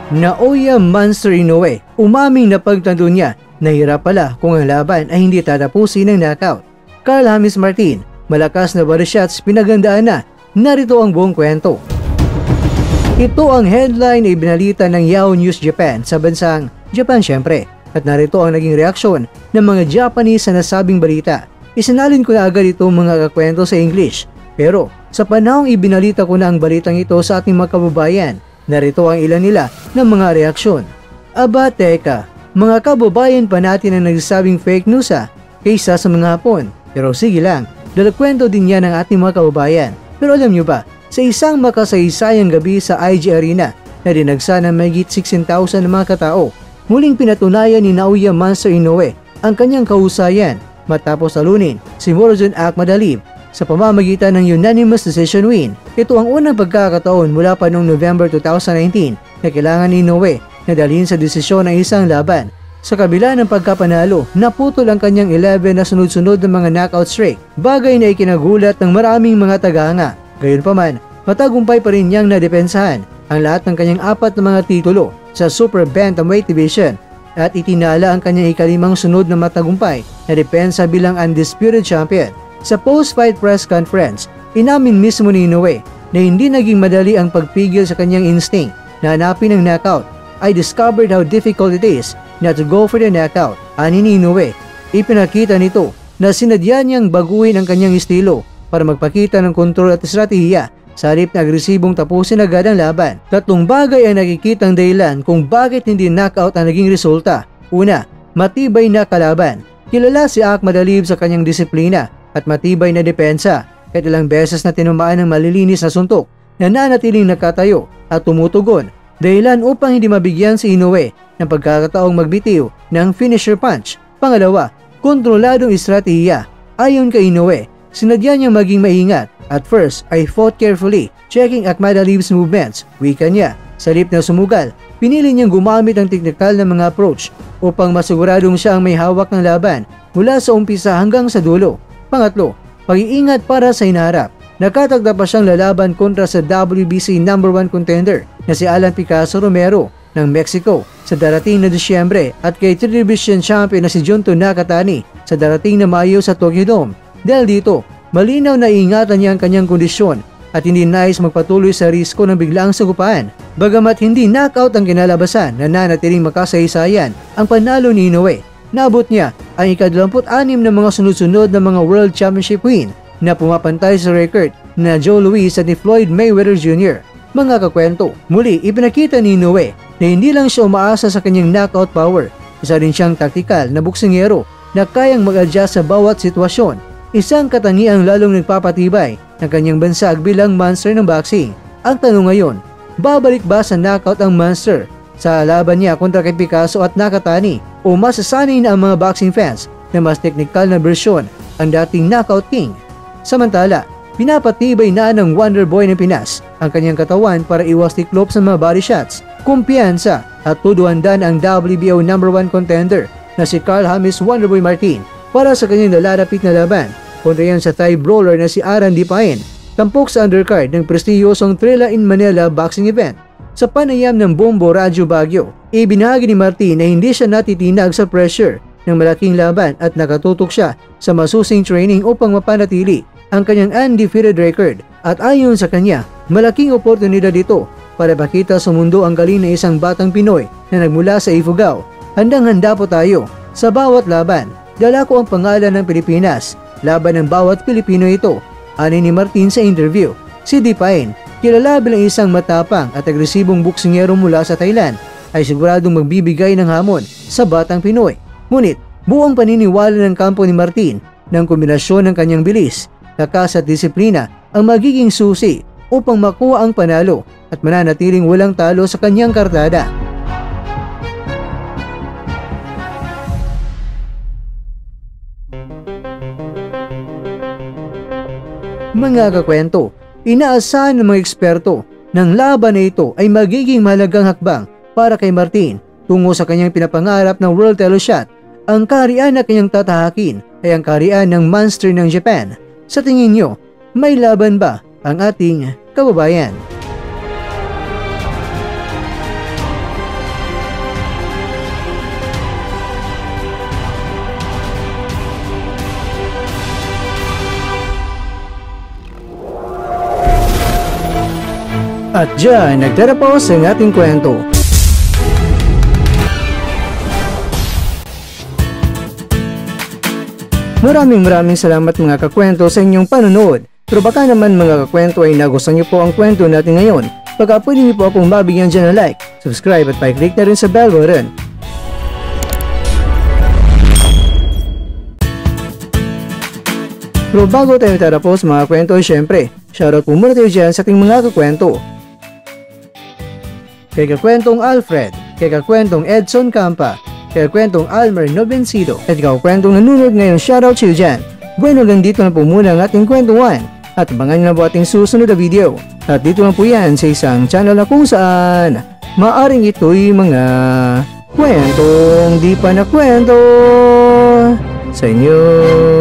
Naoya Monster Inoue, umaming na pagtanto niya na hirap pala kung ang laban ay hindi tatapusin ng knockout. Carl James Martin, malakas na body shots pinagandaan na, narito ang buong kwento. Ito ang headline na ibinalita ng Yahoo News Japan sa bansang Japan syempre, at narito ang naging reaksyon ng mga Japanese sa nasabing balita. Isinalin ko na agad itong mga kakwento sa English, pero sa panahong ibinalita ko na ang balitang ito sa ating mga kababayan, narito ang ilan nila ng mga reaksyon. Aba teka, mga kababayan pa natin ang nagsasabing fake news kaysa sa mga Hapon. Pero sige lang, dalakwento din yan ng ating mga kababayan. Pero alam nyo ba, sa isang makasaysayang gabi sa IG Arena na dinagsa ng mahigit 16,000 na mga katao, muling pinatunayan ni Naoya Monster Inoue ang kanyang kahusayan matapos talunin si Murodjon Akhmadalib sa pamamagitan ng unanimous decision win. Ito ang unang pagkakataon mula pa noong November 2019 na kailangan ni Inoue na dalhin sa desisyon ng isang laban. Sa kabila ng pagkapanalo, naputol ang kanyang 11 na sunod-sunod na mga knockout streak, bagay na ikinagulat ng maraming mga tagahanga. Gayunpaman, matagumpay pa rin niyang nadepensahan ang lahat ng kanyang 4 na mga titulo sa Super Bantamweight Division at itinala ang kanyang ikalimang sunod na matagumpay na depensa bilang undisputed champion. Sa post-fight press conference, inamin mismo ni Inoue na hindi naging madali ang pagpigil sa kanyang instinct na hanapin ang knockout. I discovered how difficult it is not to go for the knockout. Ani ni Inoue, ipinakita nito na sinadya niyang baguhin ang kanyang estilo para magpakita ng kontrol at estratehiya sa halip na agresibong tapusin agad ang laban. Tatlong bagay ang nakikitang dahilan kung bakit hindi knockout ang naging resulta. Una, matibay na kalaban. Kilala si Akhmadalib sa kanyang disiplina at matibay na depensa, kahit ilang beses na tinumaan ng malilinis na suntok na nanatiling nakatayo at tumutugon, dahilan upang hindi mabigyan si Inoue ng pagkakataong magbitiw ng finisher punch. Pangalawa, kontroladong estratehiya. Ayon kay Inoue, sinadya niyang maging maingat. At first, I fought carefully, checking Akhmadalib's movements, wika niya. Sa halip na sumugal, pinili niyang gumamit ng teknikal na mga approach upang masiguradong siya ang may hawak ng laban mula sa umpisa hanggang sa dulo. Pangatlo, pag-iingat para sa hinaharap. Nakatagda pa siyang lalaban kontra sa WBC #1 contender na si Alan Picasso Romero ng Mexico sa darating na Disyembre at kay Trivision champion na si Junto Nakatani sa darating na Mayo sa Tokyo Dome. Dahil dito, malinaw na iingatan niya ang kanyang kondisyon at hindi nais magpatuloy sa risko ng biglaang sagupaan. Bagamat hindi knockout ang kinalabasan na nanatiling makasaysayan ang panalo ni Inoue, naabot niya ang ika-26 na mga sunod-sunod na mga World Championship win na pumapantay sa record na Joe Louis at ni Floyd Mayweather Jr. Mga kakwento, muli ipinakita ni Inoue na hindi lang siya umaasa sa kanyang knockout power, isa rin siyang taktikal na boksingero na kayang mag-adjust sa bawat sitwasyon. Isang katangiang lalong nagpapatibay ng kanyang bansag bilang monster ng boxing. Ang tanong ngayon, babalik ba sa knockout ang monster sa laban niya kontra kay Picasso at Nakatani o masasanay na ang mga boxing fans na mas teknikal na bersyon ang dating knockout king? Samantala, pinapatibay na ng Wonder Boy ng Pinas ang kanyang katawan para iwas tiklop sa mga body shots. Kumpiyansa at tuduandan ang WBO #1 contender na si Carl James Wonderboy Martin para sa kanyang nalalapit na laban kontra yan sa Thai brawler na si Aran Dipain, tampok sa undercard ng prestiyosong Trilla in Manila boxing event. Sa panayam ng Bombo Radyo Baguio, ibinahagi ni Martin na hindi siya natitinag sa pressure ng malaking laban at nakatutok siya sa masusing training upang mapanatili ang kanyang undefeated record. At ayon sa kanya, malaking oportunidad ito para pakita sa mundo ang galing ng isang batang Pinoy na nagmula sa Ifugao. Handang-handa po tayo sa bawat laban. Dala ko ang pangalan ng Pilipinas, laban ng bawat Pilipino ito, ani ni Martin sa interview. Si Dipain, kilala bilang isang matapang at agresibong boksingero mula sa Thailand, ay siguradong magbibigay ng hamon sa batang Pinoy. Ngunit, buong paniniwala ng kampo ni Martin ng kombinasyon ng kanyang bilis, lakas at disiplina ang magiging susi upang makuha ang panalo at mananatiling walang talo sa kanyang kartada. Mga kakwento, inaasahan ng mga eksperto ng laban na ito ay magiging mahalagang hakbang para kay Martin tungo sa kanyang pinapangarap na world title shot. Ang kaharian na kanyang tatahakin ay ang kaharian ng monster ng Japan. Sa tingin nyo, may laban ba ang ating kababayan? At dyan, nagtatapos ang ating kwento. Maraming salamat mga kakwento sa inyong panonood. Pero baka naman mga kakwento ay nagustuhan niyo po ang kwento natin ngayon. Baka pwede niyo po akong mabigyan dyan ng like, subscribe at pa-click na rin sa bell button. Pero bago tayo tatapos mga kwento, syempre, shoutout po muna tayo dyan sa ating mga kakwento. Kay kakwentong Alfred, kay kakwentong Edson Campa, kay kakwentong Almer Novencido, at kakwentong nanonood ngayon, shoutout sa iyo dyan. Bueno, hanggang dito na po muna ang ating kwentuhan, at abangan nyo na po ating susunod na video. At dito lang po yan sa isang channel na kung saan maaring ito'y mga kwentong di pa na kwento sa inyo.